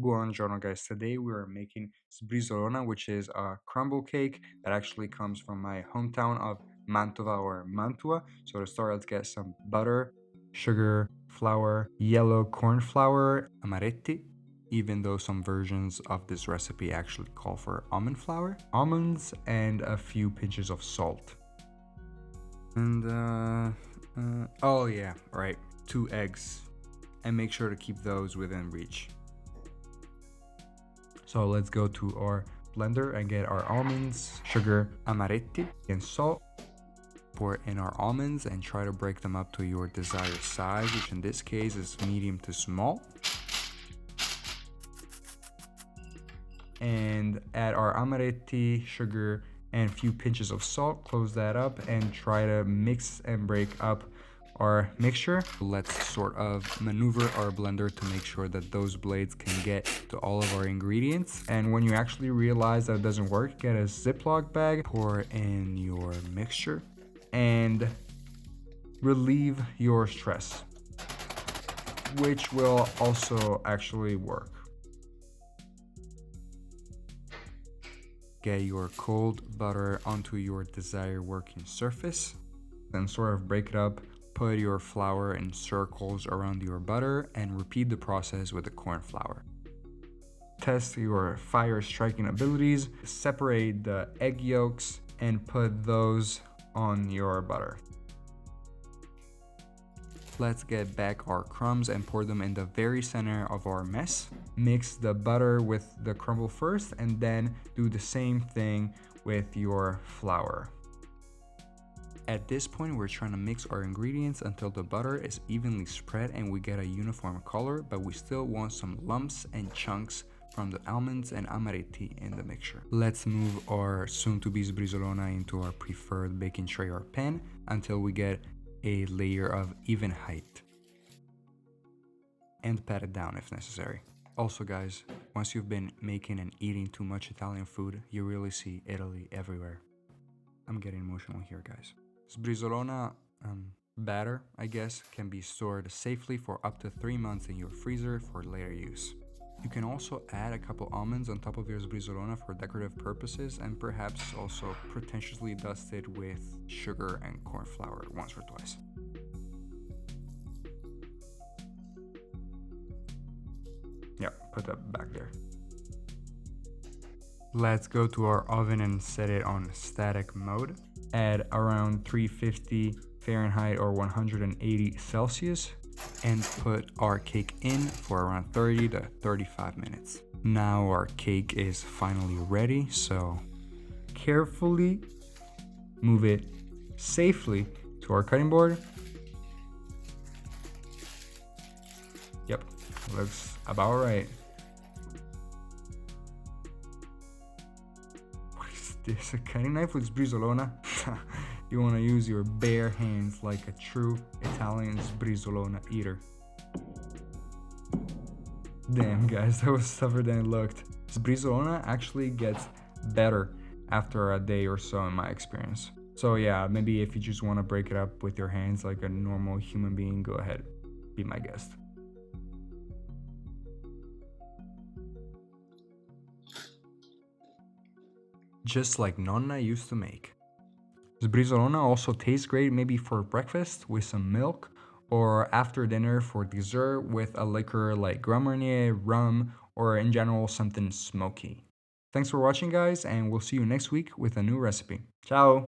Buongiorno guys, today we are making Sbrisolona, which is a crumble cake that actually comes from my hometown of Mantua or Mantua. So to start, let's get some butter, sugar, flour, yellow corn flour, Amaretti, even though some versions of this recipe actually call for almond flour, almonds, and a few pinches of salt. And oh yeah, right, 2 eggs, and make sure to keep those within reach. So let's go to our blender and get our almonds, sugar, amaretti, and salt. Pour in our almonds and try to break them up to your desired size, which in this case is medium to small. And add our amaretti, sugar, and a few pinches of salt. Close that up and try to mix and break up our mixture. Let's sort of maneuver our blender to make sure that those blades can get to all of our ingredients. And when you actually realize that it doesn't work, get a Ziploc bag, pour in your mixture, and relieve your stress, which will also actually work. Get your cold butter onto your desired working surface, then sort of break it up. Put your flour in circles around your butter and repeat the process with the corn flour. Test your fire striking abilities. Separate the egg yolks and put those on your butter. Let's get back our crumbs and pour them in the very center of our mess. Mix the butter with the crumble first and then do the same thing with your flour. At this point, we're trying to mix our ingredients until the butter is evenly spread and we get a uniform color, but we still want some lumps and chunks from the almonds and amaretti in the mixture. Let's move our soon-to-be Sbrisolona into our preferred baking tray or pan until we get a layer of even height. And pat it down if necessary. Also guys, once you've been making and eating too much Italian food, you really see Italy everywhere. I'm getting emotional here, guys. Sbrisolona batter, I guess, can be stored safely for up to 3 months in your freezer for later use. You can also add a couple almonds on top of your Sbrisolona for decorative purposes and perhaps also pretentiously dust it with sugar and corn flour once or twice. Yeah, put that back there. Let's go to our oven and set it on static mode. Add around 350 Fahrenheit or 180 Celsius and put our cake in for around 30 to 35 minutes. Now our cake is finally ready, so carefully move it safely to our cutting board. Yep, looks about right. This a cutting knife with Sbrisolona? You want to use your bare hands like a true Italian Sbrisolona eater. Damn guys, that was tougher than it looked. Sbrisolona actually gets better after a day or so in my experience. So yeah, maybe if you just want to break it up with your hands like a normal human being, go ahead, be my guest. Just like Nonna used to make. Sbrisolona also tastes great maybe for breakfast with some milk or after dinner for dessert with a liquor like Grand Marnier, rum, or in general something smoky. Thanks for watching guys, and we'll see you next week with a new recipe. Ciao!